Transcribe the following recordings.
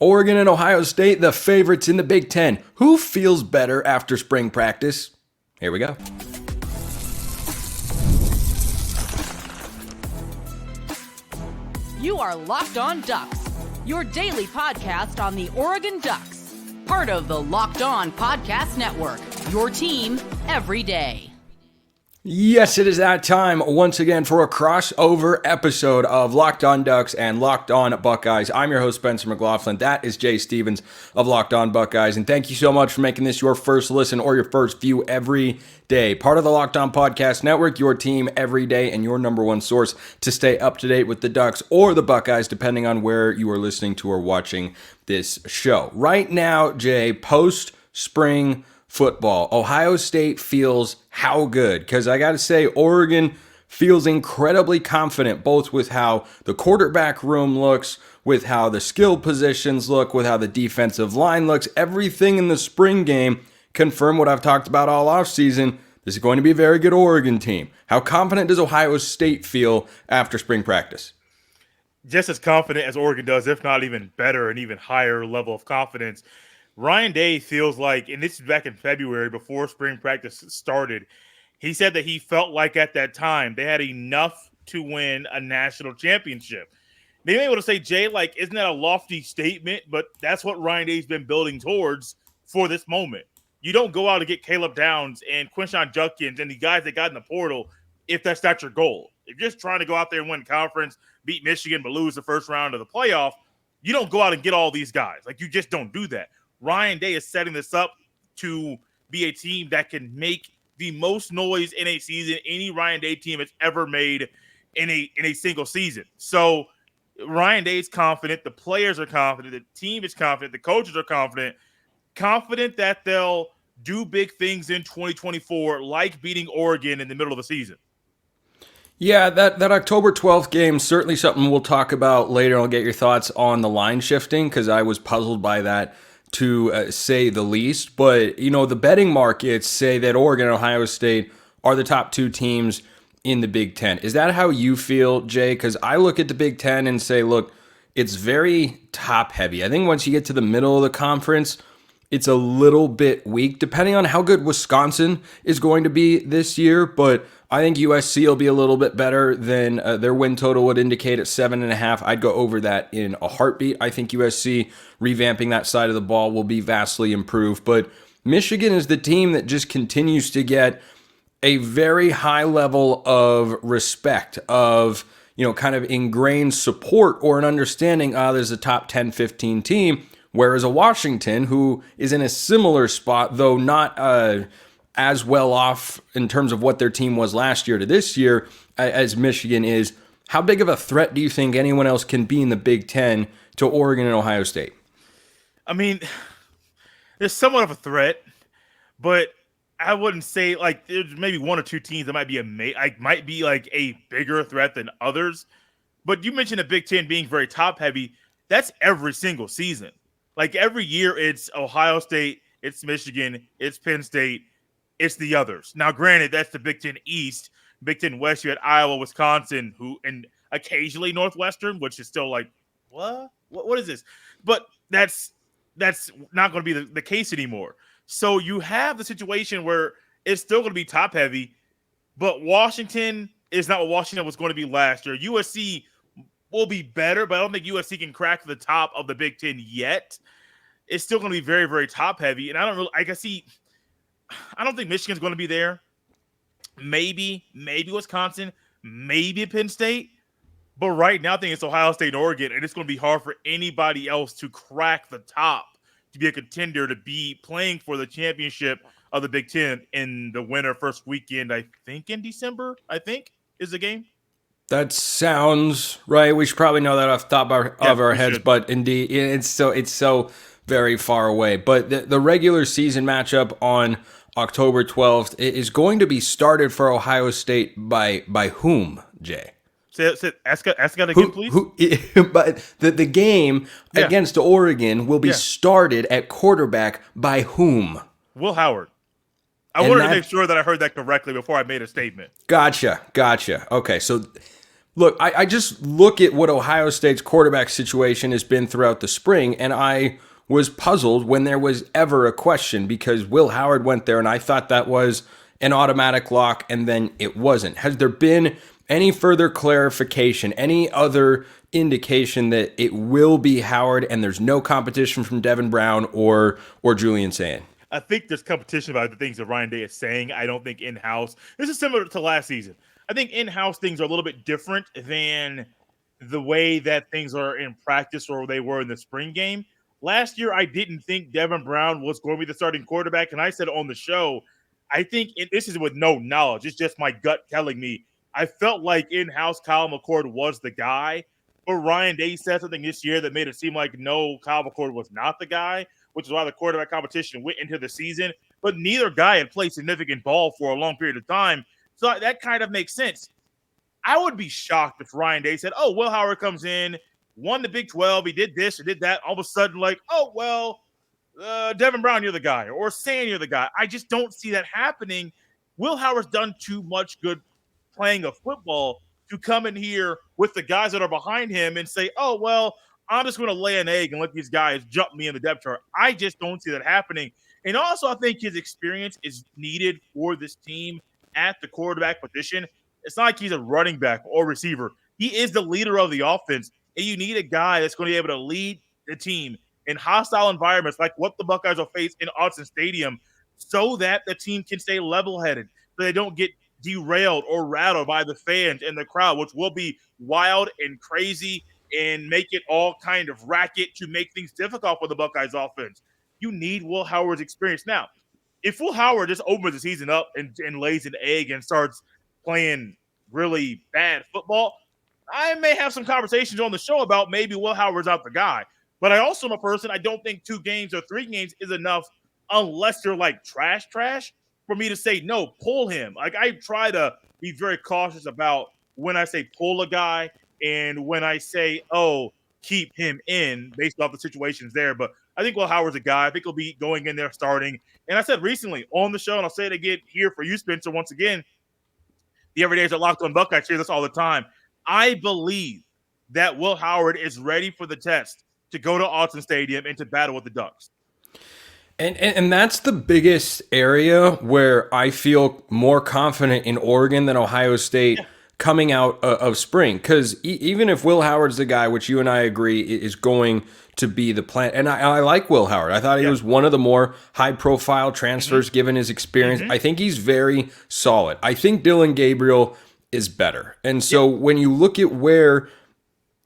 Oregon and Ohio State, the favorites in the Big Ten. Who feels better after spring practice? Here we go. You are Locked On Ducks, your daily podcast on the Oregon Ducks. Part of the Locked On Podcast Network, your team every day. Yes, it is that time once again for a crossover episode of Locked On Ducks and Locked On Buckeyes. I'm your host, Spencer McLaughlin. That is Jay Stevens of Locked On Buckeyes. And thank you so much for making this your first listen or your first view every day. Part of the Locked On Podcast Network, your team every day, and your number one source to stay up to date with the Ducks or the Buckeyes, depending on where you are listening to or watching this show. Right now, Jay, post-spring football, Ohio State feels how good? Because I got to say, Oregon feels incredibly confident, both with how the quarterback room looks, with how the skill positions look, with how the defensive line looks. Everything in the spring game confirmed what I've talked about all offseason. This is going to be a very good Oregon team. How confident does Ohio State feel after spring practice? Just as confident as Oregon does, if not even better, and even higher level of confidence. Ryan Day feels like, and this is back in February before spring practice started, he said that he felt like at that time they had enough to win a national championship. They may be able to say, Jay, like, isn't that a lofty statement? But that's what Ryan Day's been building towards for this moment. You don't go out and get Caleb Downs and Quinshon Judkins and the guys that got in the portal if that's not your goal. If you're just trying to go out there and win conference, beat Michigan, but lose the first round of the playoff, you don't go out and get all these guys. Like, you just don't do that. Ryan Day is setting this up to be a team that can make the most noise in a season any Ryan Day team has ever made in a single season. So Ryan Day is confident, the players are confident, the team is confident, the coaches are confident that they'll do big things in 2024, like beating Oregon in the middle of the season. Yeah, that October 12th game, certainly something we'll talk about later. I'll get your thoughts on the line shifting because I was puzzled by that, to say the least. But, you know, the betting markets say that Oregon and Ohio State are the top two teams in the Big Ten. Is that how you feel, Jay? Because I look at the Big Ten and say, look, it's very top heavy. I think once you get to the middle of the conference, it's a little bit weak, depending on how good Wisconsin is going to be this year. But I think USC will be a little bit better than their win total would indicate at 7.5. I'd go over that in a heartbeat. I think USC revamping that side of the ball will be vastly improved. But Michigan is the team that just continues to get a very high level of respect, of, you know, kind of ingrained support or an understanding, there's a top 10, 15 team. Whereas a Washington, who is in a similar spot, though not as well off in terms of what their team was last year to this year as Michigan is, how big of a threat do you think anyone else can be in the Big Ten to Oregon and Ohio State? I mean, there's somewhat of a threat, but I wouldn't say, like, there's maybe one or two teams that might be a bigger threat than others. But you mentioned the Big Ten being very top heavy. That's every single season. Like, every year it's Ohio State, it's Michigan, it's Penn State, it's the others. Now, granted, that's the Big Ten East. Big Ten West, you had Iowa, Wisconsin, and occasionally Northwestern, which is still like, what is this? But that's not going to be the case anymore. So you have the situation where it's still going to be top heavy, but Washington is not what Washington was going to be last year. USC will be better, but I don't think USC can crack the top of the Big Ten yet. It's still going to be very, very top heavy. And I don't think Michigan's going to be there. Maybe Wisconsin, maybe Penn State. But right now, I think it's Ohio State and Oregon, and it's going to be hard for anybody else to crack the top, to be a contender, to be playing for the championship of the Big Ten in the winter first weekend, I think in December, is the game. That sounds right. We should probably know that off the top of our heads, but indeed, it's so very far away. But the regular season matchup on October 12th is going to be started for Ohio State by whom, Jay? Ask that again, please. But the game against Oregon will be started at quarterback by whom? Will Howard. I wanted to make sure that I heard that correctly before I made a statement. Gotcha. Okay, so Look, I just look at what Ohio State's quarterback situation has been throughout the spring, and I was puzzled when there was ever a question because Will Howard went there, and I thought that was an automatic lock, and then it wasn't. Has there been any further clarification, any other indication that it will be Howard and there's no competition from Devin Brown or Julian Sayin? I think there's competition about the things that Ryan Day is saying. I don't think in-house. This is similar to last season. I think in-house things are a little bit different than the way that things are in practice or they were in the spring game. Last year, I didn't think Devin Brown was going to be the starting quarterback, and I said on the show, I think this is with no knowledge. It's just my gut telling me. I felt like in-house Kyle McCord was the guy, but Ryan Day said something this year that made it seem like no, Kyle McCord was not the guy, which is why the quarterback competition went into the season. But neither guy had played significant ball for a long period of time. So that kind of makes sense. I would be shocked if Ryan Day said, oh, Will Howard comes in, won the Big 12, he did this or did that. All of a sudden, like, oh, well, Devin Brown, you're the guy, or Sand, you're the guy. I just don't see that happening. Will Howard's done too much good playing of football to come in here with the guys that are behind him and say, oh, well, I'm just going to lay an egg and let these guys jump me in the depth chart. I just don't see that happening. And also, I think his experience is needed for this team at the quarterback position. It's not like he's a running back or receiver. He is the leader of the offense, and you need a guy that's going to be able to lead the team in hostile environments like what the Buckeyes will face in Autzen Stadium so that the team can stay level-headed, so they don't get derailed or rattled by the fans and the crowd, which will be wild and crazy and make it all kind of racket to make things difficult for the Buckeyes offense. You need Will Howard's experience. Now, if Will Howard just opens the season up and lays an egg and starts playing really bad football, I may have some conversations on the show about maybe Will Howard's not the guy. But I also am a person, I don't think 2 games or 3 games is enough unless you're like trash for me to say, no, pull him. Like I try to be very cautious about when I say pull a guy and when I say, oh, keep him in based off the situations there. But I think Will Howard's a guy. I think he'll be going in there starting. And I said recently on the show, and I'll say it again here for you, Spencer, once again, the Everydays at Locked On Buckeyes hear this all the time. I believe that Will Howard is ready for the test to go to Autzen Stadium and to battle with the Ducks. And that's the biggest area where I feel more confident in Oregon than Ohio State coming out of spring. Because even if Will Howard's the guy, which you and I agree is going to be the plan, and I like Will Howard. I thought he was one of the more high-profile transfers given his experience. I think he's very solid. I think Dylan Gabriel is better. And so when you look at where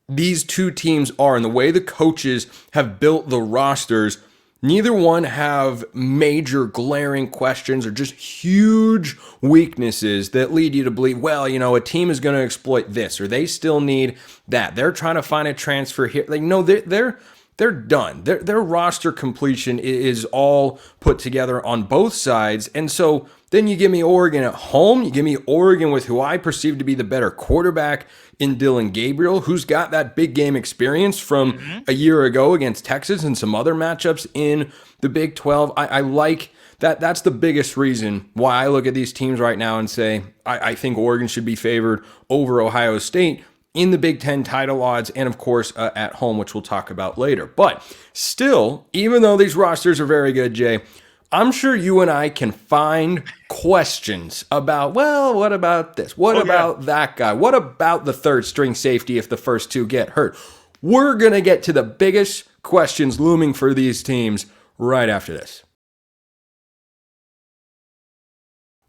these two teams are and the way the coaches have built the rosters, neither one have major glaring questions or just huge weaknesses that lead you to believe, well, you know, a team is going to exploit this or they still need that. They're trying to find a transfer here. Like, no, they're done. Their roster completion is all put together on both sides. And so then you give me Oregon at home. You give me Oregon with who I perceive to be the better quarterback in Dylan Gabriel, who's got that big game experience from a year ago against Texas and some other matchups in the Big 12. I like that. That's the biggest reason why I look at these teams right now and say, I think Oregon should be favored over Ohio State in the Big Ten title odds, and of course at home, which we'll talk about later. But still, even though these rosters are very good, Jay, I'm sure you and I can find questions about, well, what about this? What about that guy? What about the third string safety if the first 2 get hurt? We're going to get to the biggest questions looming for these teams right after this.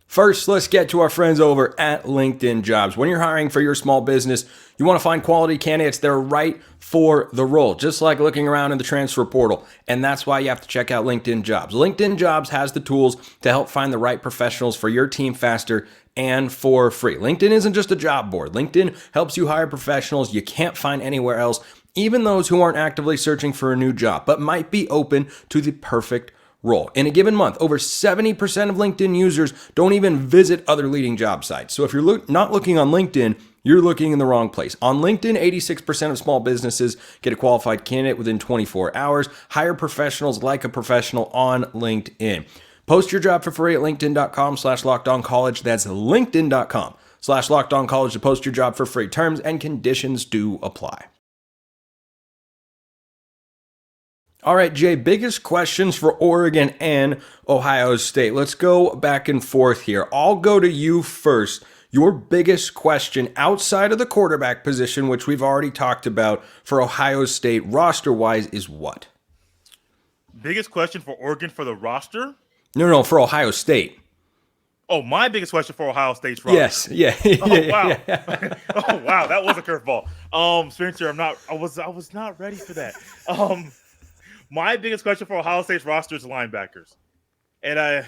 First, let's get to our friends over at LinkedIn Jobs. When you're hiring for your small business, you want to find quality candidates that are right for the role, just like looking around in the transfer portal. And that's why you have to check out LinkedIn Jobs. LinkedIn Jobs has the tools to help find the right professionals for your team faster and for free. LinkedIn isn't just a job board. LinkedIn helps you hire professionals you can't find anywhere else, even those who aren't actively searching for a new job, but might be open to the perfect role. In a given month, over 70% of LinkedIn users don't even visit other leading job sites. So if you're not looking on LinkedIn, you're looking in the wrong place. On LinkedIn, 86% of small businesses get a qualified candidate within 24 hours. Hire professionals like a professional on LinkedIn. Post your job for free at linkedin.com/lockedoncollege. That's linkedin.com FanDuel.com/LockedOnCollege to post your job for free. Terms and conditions do apply. All right, Jay, biggest questions for Oregon and Ohio State. Let's go back and forth here. I'll go to you first. Your biggest question outside of the quarterback position, which we've already talked about for Ohio State roster-wise, is what? Biggest question for Oregon for the roster? No, for Ohio State. Oh, my biggest question for Ohio State's roster. Yes, yeah. Oh, wow. Oh, wow, that was a curveball. Spencer, I was not ready for that. My biggest question for Ohio State's roster is linebackers. And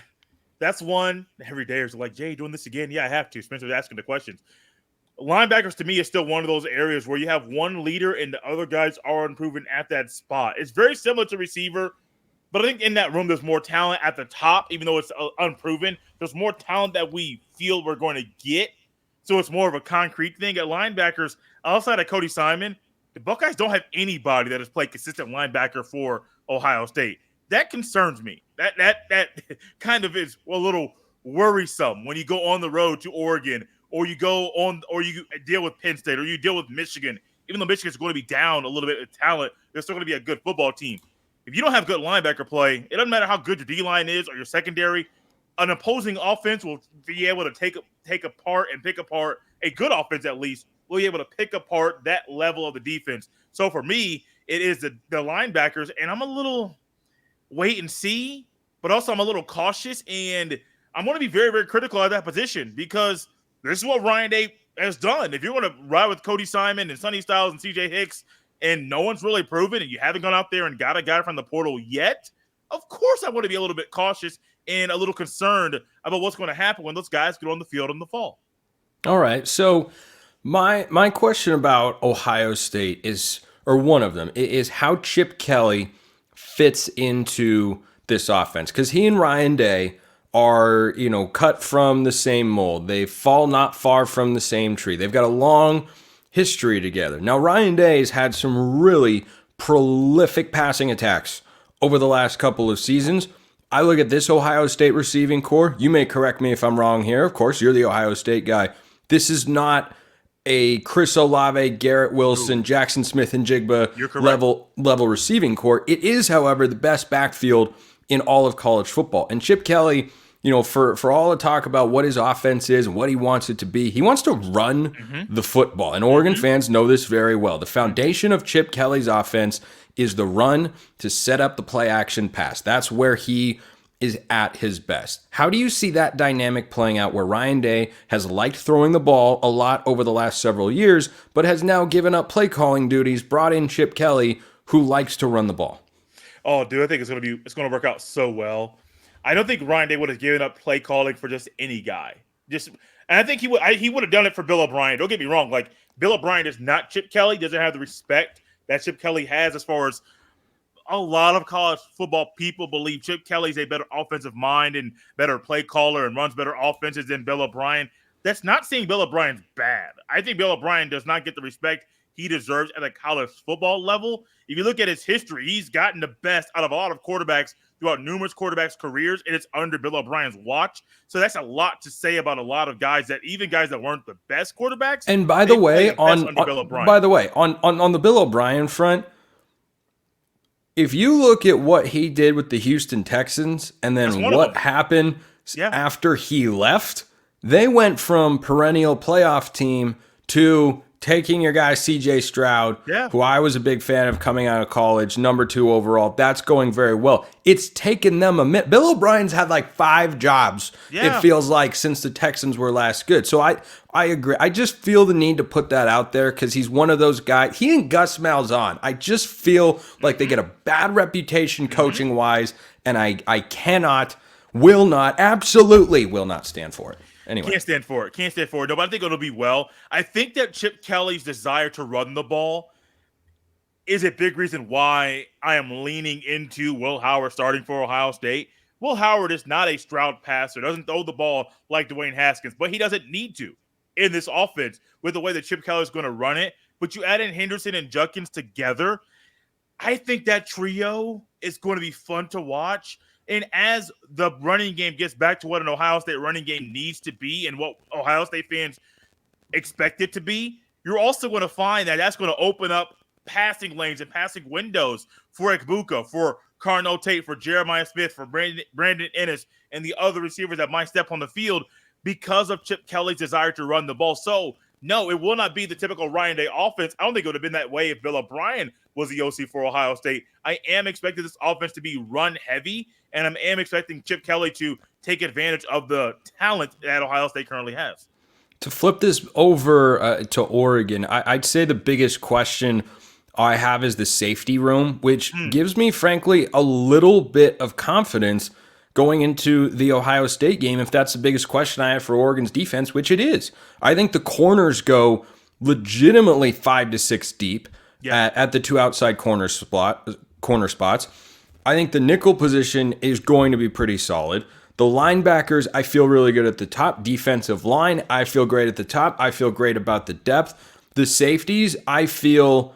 that's one every day is like, Jay, doing this again? Yeah, I have to. Spencer's asking the questions. Linebackers to me is still one of those areas where you have one leader and the other guys are unproven at that spot. It's very similar to receiver, but I think in that room there's more talent at the top, even though it's unproven. There's more talent that we feel we're going to get. So it's more of a concrete thing. At linebackers, outside of Cody Simon, the Buckeyes don't have anybody that has played consistent linebacker for Ohio State. That concerns me. That kind of is a little worrisome when you go on the road to Oregon, or you deal with Penn State, or you deal with Michigan. Even though Michigan's going to be down a little bit of talent, they're still going to be a good football team. If you don't have good linebacker play, it doesn't matter how good your D-line is or your secondary. An opposing offense will be able to take apart and pick apart a good offense, at least will be able to pick apart that level of the defense. So for me, it is the linebackers, and I'm a little wait and see, but also I'm a little cautious, and I'm going to be very, very critical of that position because this is what Ryan Day has done. If you're going to ride with Cody Simon and Sonny Styles and CJ Hicks, and no one's really proven, and you haven't gone out there and got a guy from the portal yet, of course I want to be a little bit cautious and a little concerned about what's going to happen when those guys get on the field in the fall. All right, so my question about Ohio State is, or one of them, is how Chip Kelly fits into this offense. Because he and Ryan Day are, cut from the same mold. They fall not far from the same tree. They've got a long history together. Now, Ryan Day's had some really prolific passing attacks over the last couple of seasons. I look at this Ohio State receiving core. You may correct me if I'm wrong here. Of course, you're the Ohio State guy. This is not a Chris Olave, Garrett Wilson, Jackson Smith, and Jigba level receiving core. It is, however, the best backfield in all of college football. And Chip Kelly, for all the talk about what his offense is and what he wants it to be, he wants to run the football. And Oregon fans know this very well. The foundation of Chip Kelly's offense is the run to set up the play action pass. That's where he is at his best. How do you see that dynamic playing out where Ryan Day has liked throwing the ball a lot over the last several years, but has now given up play calling duties, brought in Chip Kelly, who likes to run the ball? Oh, dude, I think it's going to work out so well. I don't think Ryan Day would have given up play calling for just any guy. And I think he would have done it for Bill O'Brien. Don't get me wrong. Like, Bill O'Brien is not Chip Kelly, doesn't have the respect that Chip Kelly has as far as a lot of college football people believe Chip Kelly's a better offensive mind and better play caller and runs better offenses than Bill O'Brien. That's not saying Bill O'Brien's bad. I think Bill O'Brien does not get the respect he deserves at a college football level. If you look at his history, he's gotten the best out of a lot of quarterbacks throughout numerous quarterbacks' careers, and it's under Bill O'Brien's watch. So that's a lot to say about a lot of guys even guys that weren't the best quarterbacks. And by the way, on the Bill O'Brien front, if you look at what he did with the Houston Texans and then what happened after he left, they went from perennial playoff team to taking your guy CJ Stroud, who I was a big fan of coming out of college, number 2 overall. That's going very well. It's taken them a minute. Bill O'Brien's had like 5 jobs, it feels like, since the Texans were last good. So I agree. I just feel the need to put that out there because he's one of those guys. He and Gus Malzahn, I just feel like they get a bad reputation coaching-wise, and I absolutely will not stand for it. Anyway. Can't stand for it. No, but I think it'll be well. I think that Chip Kelly's desire to run the ball is a big reason why I am leaning into Will Howard starting for Ohio State. Will Howard is not a Stroud passer, doesn't throw the ball like Dwayne Haskins, but he doesn't need to in this offense with the way that Chip Kelly is going to run it. But you add in Henderson and Judkins together, I think that trio is going to be fun to watch. And as the running game gets back to what an Ohio State running game needs to be and what Ohio State fans expect it to be, you're also going to find that that's going to open up passing lanes and passing windows for Egbuka, for Carnell Tate, for Jeremiah Smith, for Brandon Ennis, and the other receivers that might step on the field because of Chip Kelly's desire to run the ball. So, no, it will not be the typical Ryan Day offense. I don't think it would have been that way if Bill O'Brien was the OC for Ohio State. I am expecting this offense to be run heavy, and I am expecting Chip Kelly to take advantage of the talent that Ohio State currently has. To flip this over to Oregon, I'd say the biggest question I have is the safety room, which gives me, frankly, a little bit of confidence going into the Ohio State game, if that's the biggest question I have for Oregon's defense, which it is. I think the corners go legitimately 5 to 6 deep at the two outside corner spots. I think the nickel position is going to be pretty solid. The linebackers, I feel really good at the top. Defensive line, I feel great at the top. I feel great about the depth. The safeties, I feel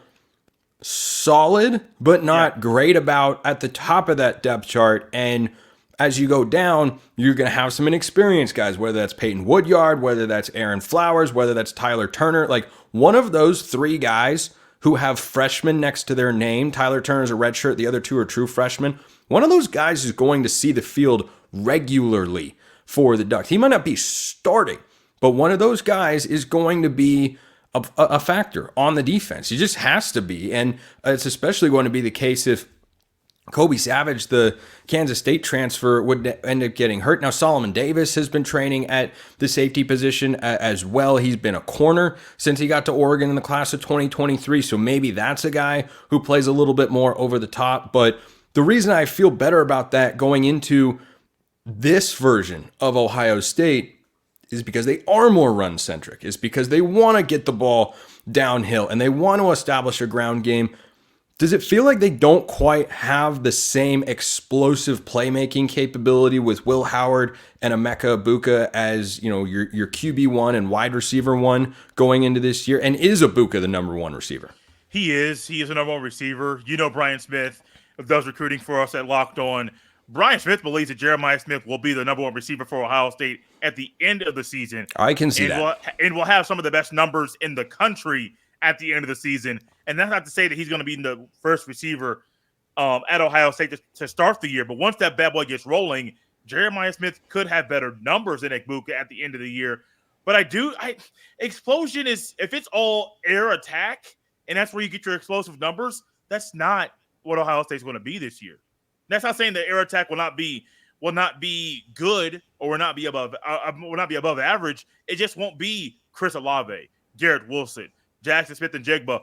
solid, but not great about at the top of that depth chart. And as you go down, you're going to have some inexperienced guys, whether that's Peyton Woodyard, whether that's Aaron Flowers, whether that's Tyler Turner. Like one of those three guys who have freshmen next to their name, Tyler Turner's a redshirt, the other two are true freshmen. One of those guys is going to see the field regularly for the Ducks. He might not be starting, but one of those guys is going to be a factor on the defense. He just has to be. And it's especially going to be the case if Kobe Savage, the Kansas State transfer, would end up getting hurt. Now, Solomon Davis has been training at the safety position as well. He's been a corner since he got to Oregon in the class of 2023, so maybe that's a guy who plays a little bit more over the top. But the reason I feel better about that going into this version of Ohio State is because they are more run-centric, is because they want to get the ball downhill and they want to establish a ground game. Does it feel like they don't quite have the same explosive playmaking capability with Will Howard and Emeka Egbuka as, you know, your QB1 and wide receiver 1 going into this year? And is Egbuka the number 1 receiver? He is. He is the number 1 receiver. You know, Brian Smith does recruiting for us at Locked On. Brian Smith believes that Jeremiah Smith will be the number 1 receiver for Ohio State at the end of the season. I can see that. And we'll have some of the best numbers in the country at the end of the season. And that's not to say that he's going to be the first receiver at Ohio State to start the year. But once that bad boy gets rolling, Jeremiah Smith could have better numbers than Egbuka at the end of the year. But explosion is, if it's all air attack, and that's where you get your explosive numbers, that's not what Ohio State's going to be this year. That's not saying that air attack will not be good or will not be above average. It just won't be Chris Olave, Garrett Wilson, Jackson Smith and Jigba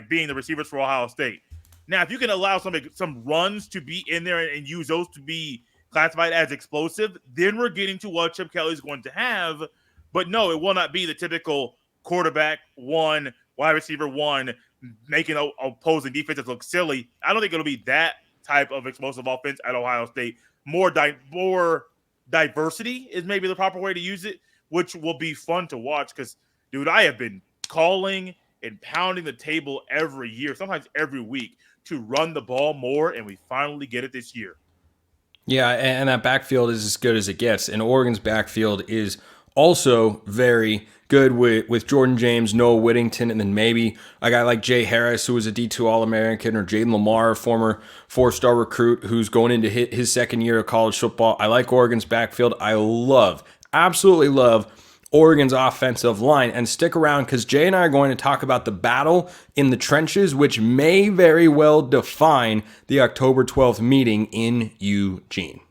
being the receivers for Ohio State. Now, if you can allow some runs to be in there and use those to be classified as explosive, then we're getting to what Chip Kelly's going to have. But no, it will not be the typical quarterback 1, wide receiver 1, making opposing defenses look silly. I don't think it'll be that type of explosive offense at Ohio State. More diversity is maybe the proper way to use it, which will be fun to watch because, dude, I have been calling and pounding the table every year, sometimes every week, to run the ball more, and we finally get it this year. Yeah, and that backfield is as good as it gets. And Oregon's backfield is also very good with Jordan James, Noah Whittington, and then maybe a guy like Jay Harris, who was a D2 All-American, or Jaden Lamar, former 4-star recruit who's going into his second year of college football. I like Oregon's backfield. I absolutely love Oregon's offensive line. And stick around because Jay and I are going to talk about the battle in the trenches, which may very well define the October 12th meeting in Eugene.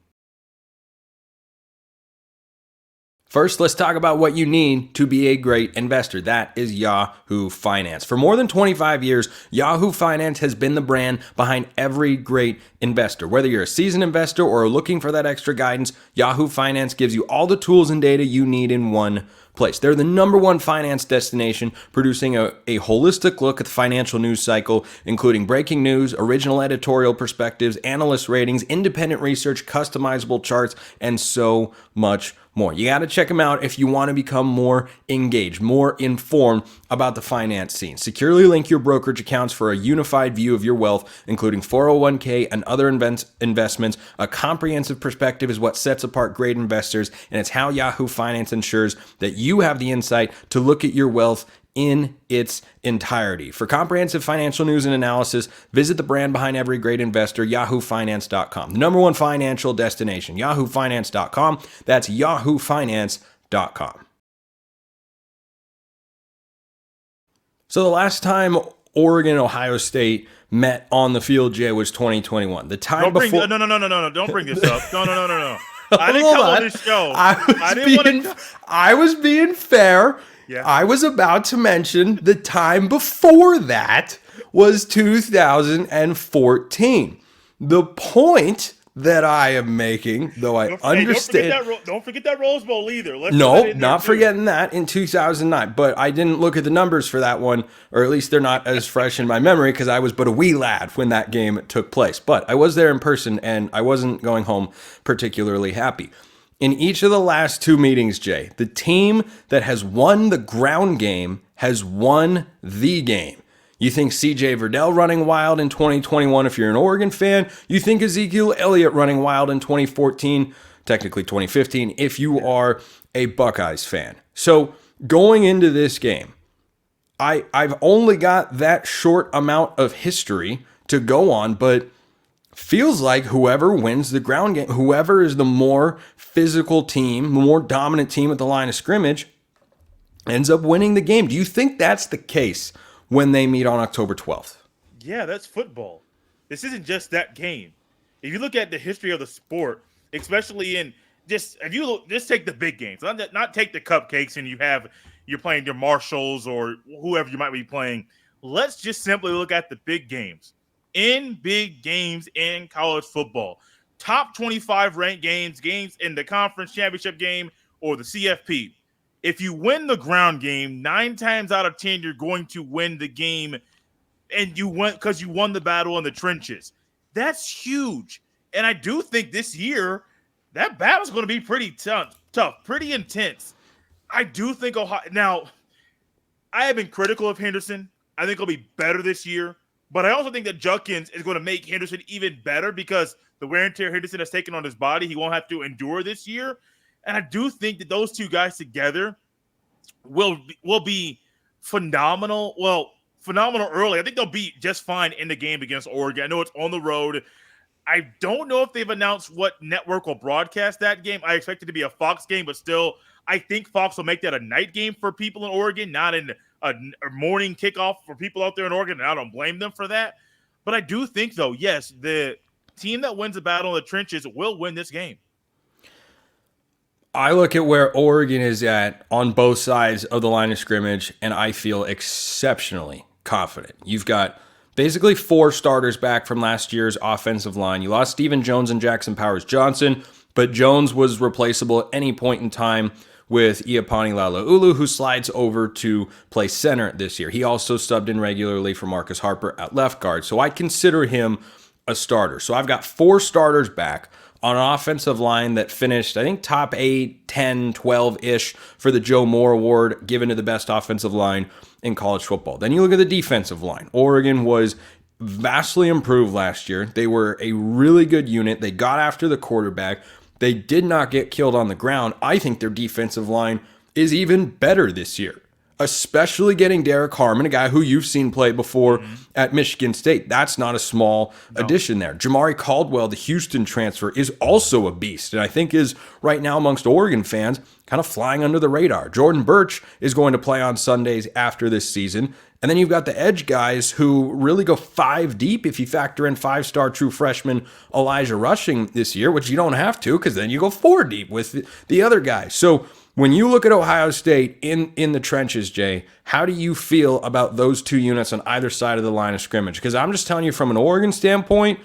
First, let's talk about what you need to be a great investor. That is Yahoo Finance. For more than 25 years, Yahoo Finance has been the brand behind every great investor. Whether you're a seasoned investor or looking for that extra guidance, Yahoo Finance gives you all the tools and data you need in one place. They're the number 1 finance destination, producing a holistic look at the financial news cycle, including breaking news, original editorial perspectives, analyst ratings, independent research, customizable charts, and so much more. You got to check them out if you want to become more engaged, more informed about the finance scene. Securely link your brokerage accounts for a unified view of your wealth, including 401k and other investments. A comprehensive perspective is what sets apart great investors, and it's how Yahoo Finance ensures that you you have the insight to look at your wealth in its entirety. For comprehensive financial news and analysis, visit the brand behind every great investor, yahoofinance.com. The number one financial destination, yahoofinance.com. That's yahoofinance.com. So the last time Oregon and Ohio State met on the field, Jay, was 2021. The time before... No. Don't bring this up. No. I didn't come on this show. I was being fair. Yeah. I was about to mention the time before that was 2014. The point that I am making, though I understand... Don't forget that Rose Bowl either. Not forgetting that in 2009. But I didn't look at the numbers for that one, or at least they're not as fresh in my memory because I was but a wee lad when that game took place. But I was there in person, and I wasn't going home particularly happy. In each of the last two meetings, Jay, the team that has won the ground game has won the game. You think C.J. Verdell running wild in 2021 if you're an Oregon fan. You think Ezekiel Elliott running wild in 2014, technically 2015, if you are a Buckeyes fan. So going into this game, I've only got that short amount of history to go on, but feels like whoever wins the ground game, whoever is the more physical team, the more dominant team at the line of scrimmage, ends up winning the game. Do you think that's the case when they meet on October 12th? Yeah, that's football. This isn't just that game. If you look at the history of the sport, especially in just take the big games, not take the cupcakes and you're playing your Marshalls or whoever you might be playing. Let's just simply look at the big games. In big games in college football, top 25 ranked games in the conference championship game or the CFP. If you win the ground game, 9 times out of 10, you're going to win the game, and you won because you won the battle in the trenches. That's huge. And I do think this year that battle's going to be pretty tough, pretty intense. I do think Ohio. Now, I have been critical of Henderson. I think he'll be better this year. But I also think that Judkins is going to make Henderson even better because the wear and tear Henderson has taken on his body, he won't have to endure this year. And I do think that those two guys together will be phenomenal. Well, phenomenal early. I think they'll be just fine in the game against Oregon. I know it's on the road. I don't know if they've announced what network will broadcast that game. I expect it to be a Fox game, but still, I think Fox will make that a night game for people in Oregon, not a morning kickoff for people out there in Oregon, and I don't blame them for that. But I do think, though, yes, the team that wins the battle in the trenches will win this game. I look at where Oregon is at on both sides of the line of scrimmage, and I feel exceptionally confident. You've got basically 4 starters back from last year's offensive line. You lost Stephen Jones and Jackson Powers-Johnson, but Jones was replaceable at any point in time with Iapani Lalaulu, who slides over to play center this year. He also subbed in regularly for Marcus Harper at left guard, so I consider him a starter. So I've got 4 starters back on an offensive line that finished, I think, top 8, 10, 12-ish for the Joe Moore Award given to the best offensive line in college football. Then you look at the defensive line. Oregon was vastly improved last year. They were a really good unit. They got after the quarterback. They did not get killed on the ground. I think their defensive line is even better this year, especially getting Derek Harmon, a guy who you've seen play before at Michigan State. That's not a small addition there. Jamari Caldwell, the Houston transfer, is also a beast, and I think is right now amongst Oregon fans kind of flying under the radar. Jordan Birch is going to play on Sundays after this season. And then you've got the edge guys who really go 5 deep if you factor in 5-star true freshman Elijah Rushing this year, which you don't have to because then you go 4 deep with the other guys. So when you look at Ohio State in the trenches, Jay, how do you feel about those 2 units on either side of the line of scrimmage? Because I'm just telling you from an Oregon standpoint,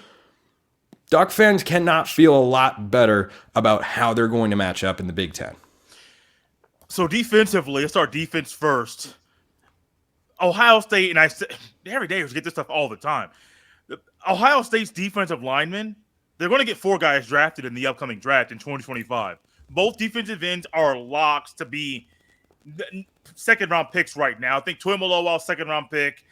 Duck fans cannot feel a lot better about how they're going to match up in the Big Ten. So defensively, let's start defense first. Ohio State, and I say every day we get this stuff all the time. Ohio State's defensive linemen, they're going to get 4 guys drafted in the upcoming draft in 2025. Both defensive ends are locks to be second-round picks right now. I think Tuimoloau, second-round pick.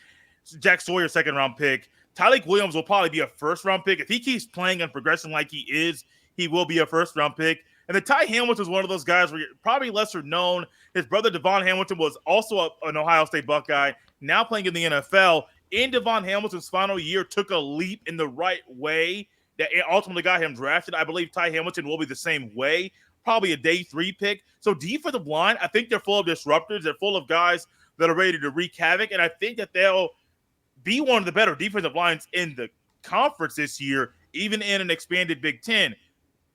Jack Sawyer, second-round pick. Tyleik Williams will probably be a first-round pick. If he keeps playing and progressing like he is, he will be a first-round pick. And the Ty Hamilton is one of those guys where you're probably lesser known. His brother, Devon Hamilton, was also an Ohio State Buckeye, now playing in the NFL. In Devon Hamilton's final year, took a leap in the right way that ultimately got him drafted. I believe Ty Hamilton will be the same way, probably a day 3 pick. So defensive line, I think they're full of disruptors. They're full of guys that are ready to wreak havoc, and I think that they'll be one of the better defensive lines in the conference this year, even in an expanded Big Ten.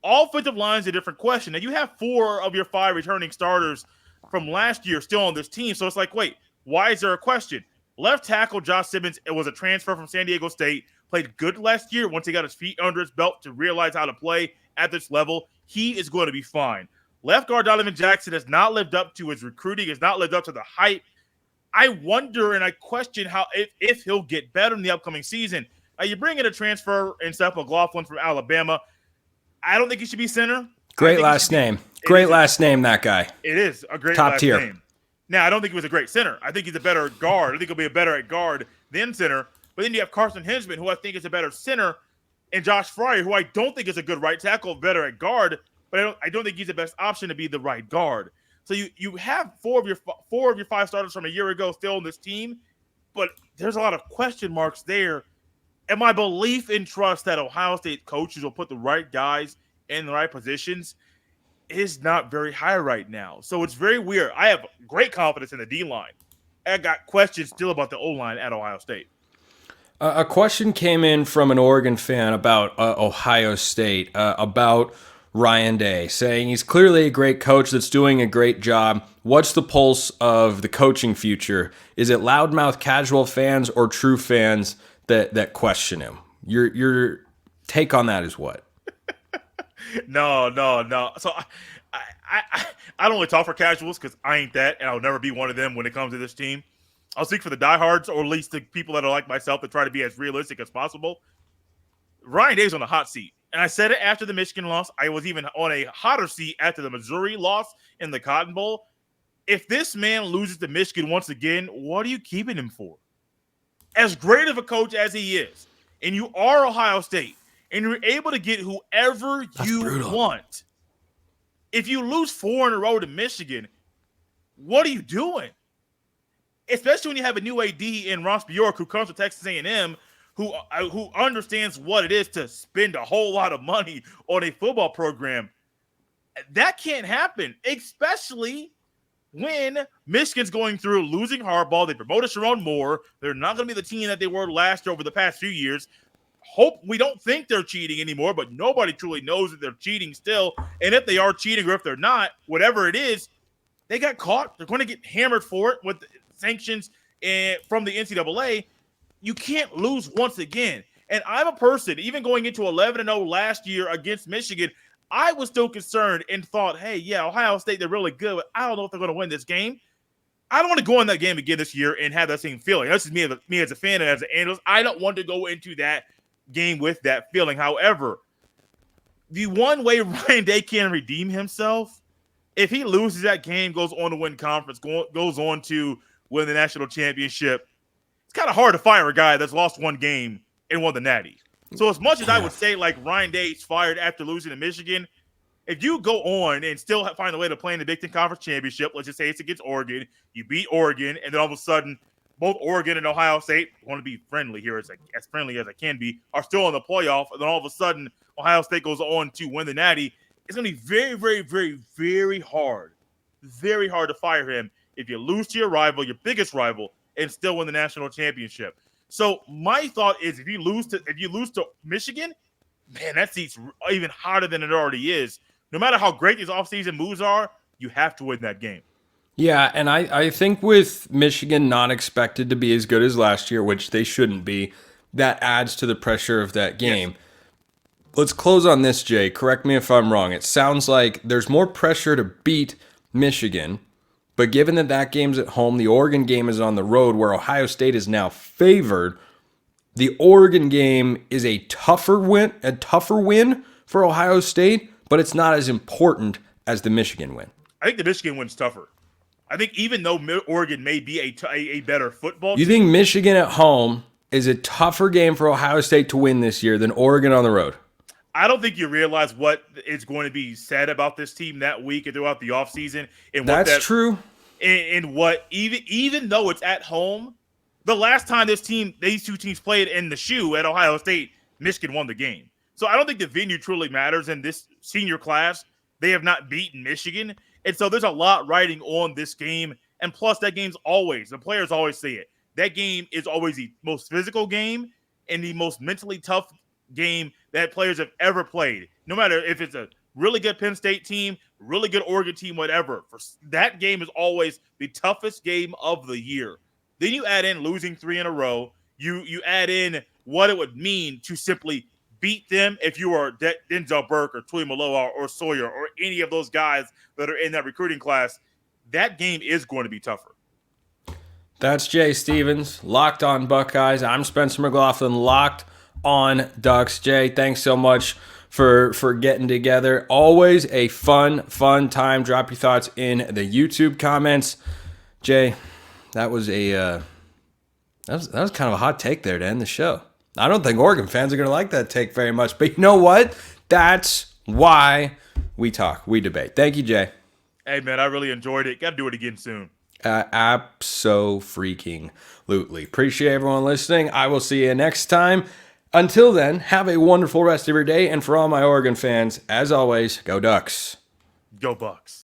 Offensive line is a different question. Now, you have 4 of your 5 returning starters from last year still on this team, so it's like, wait, why is there a question? Left tackle Josh Simmons, it was a transfer from San Diego State, played good last year once he got his feet under his belt to realize how to play at this level. He is going to be fine. Left guard Donovan Jackson has not lived up to his recruiting, has not lived up to the hype. I wonder and I question how if he'll get better in the upcoming season. You bring in a transfer in Spencer McLaughlin from Alabama. I don't think he should be center. Great last name. Great last name, that guy. It is a great top last tier name. Now, I don't think he was a great center. I think he's a better guard. I think he'll be a better at guard than center. But then you have Carson Hinzman, who I think is a better center, and Josh Fryer, who I don't think is a good right tackle, better at guard, but I don't think he's the best option to be the right guard. So you have 4 of your 5 starters from a year ago still on this team, but there's a lot of question marks there. And my belief and trust that Ohio State coaches will put the right guys in the right positions is not very high right now. So it's very weird. I have great confidence in the D-line. I got questions still about the O-line at Ohio State. A question came in from an Oregon fan about Ohio State, about Ryan Day, saying he's clearly a great coach that's doing a great job. What's the pulse of the coaching future? Is it loudmouth casual fans or true fans that question him? Your take on that is what? No. So I don't really talk for casuals because I ain't that, and I'll never be one of them when it comes to this team. I'll speak for the diehards, or at least the people that are like myself that try to be as realistic as possible. Ryan Day's on the hot seat. And I said it after the Michigan loss. I was even on a hotter seat after the Missouri loss in the Cotton Bowl. If this man loses to Michigan once again, what are you keeping him for? As great of a coach as he is, and you are Ohio State, and you're able to get whoever you want. If you lose 4 in a row to Michigan, what are you doing? Especially when you have a new AD in Ross Bjork, who comes to Texas A&M, who understands what it is to spend a whole lot of money on a football program. That can't happen, especially when Michigan's going through losing Harbaugh. They promoted Sharon Moore. They're not going to be the team that they were last year over the past few years. We don't think they're cheating anymore, but nobody truly knows that they're cheating still. And if they are cheating or if they're not, whatever it is, they got caught. They're going to get hammered for it with sanctions from the NCAA. You can't lose once again. And I'm a person, even going into 11-0 last year against Michigan, I was still concerned and thought, hey, yeah, Ohio State, they're really good, but I don't know if they're going to win this game. I don't want to go in that game again this year and have that same feeling. That's just me as a fan and as an analyst. I don't want to go into that game with that feeling. However, the one way Ryan Day can redeem himself, if he loses that game, goes on to win conference, goes on to win the national championship, it's kind of hard to fire a guy that's lost 1 game and won the Natty. So as much as I would say like Ryan Day's fired after losing to Michigan, if you go on and still find a way to play in the Big Ten Conference Championship, let's just say it's against Oregon, you beat Oregon, and then all of a sudden both Oregon and Ohio State, want to be friendly here, as friendly as I can be, are still in the playoff, and then all of a sudden Ohio State goes on to win the Natty, it's going to be very, very, very, very hard to fire him if you lose to your rival, your biggest rival, and still win the national championship. So my thought is if you lose to Michigan, man, that seat's even hotter than it already is. No matter how great these offseason moves are, you have to win that game. Yeah, and I think with Michigan not expected to be as good as last year, which they shouldn't be, that adds to the pressure of that game. Yes. Let's close on this, Jay. Correct me if I'm wrong. It sounds like there's more pressure to beat Michigan, but given that game's at home, the Oregon game is on the road where Ohio State is now favored, the Oregon game is a tougher win for Ohio State, but it's not as important as the Michigan win. I think the Michigan win's tougher. I think even though Oregon may be a better football team. You think Michigan at home is a tougher game for Ohio State to win this year than Oregon on the road? I don't think you realize what is going to be said about this team that week and throughout the offseason. And That's true. And what even though it's at home, the last time these two teams played in the shoe at Ohio State, Michigan won the game. So I don't think the venue truly matters in this senior class. They have not beaten Michigan. And so there's a lot riding on this game. And plus, that game's always, the players always say it, that game is always the most physical game and the most mentally tough game that players have ever played. No matter if it's a really good Penn State team, really good Oregon team, whatever. That game is always the toughest game of the year. Then you add in losing 3 in a row. You add in what it would mean to simply beat them if you are Denzel Burke or Tuimoloau or Sawyer or any of those guys that are in that recruiting class. That game is going to be tougher. That's Jay Stevens, Locked On Buckeyes. I'm Spencer McLaughlin, Locked On Ducks. Jay, thanks so much for getting together. Always a fun time. Drop your thoughts in the YouTube comments. Jay, that was kind of a hot take there to end the show. I don't think Oregon fans are going to like that take very much, but you know what? That's why we talk, we debate. Thank you, Jay. Hey, man, I really enjoyed it. Got to do it again soon. Abso-freaking-lutely. Appreciate everyone listening. I will see you next time. Until then, have a wonderful rest of your day. And for all my Oregon fans, as always, go Ducks. Go Bucks.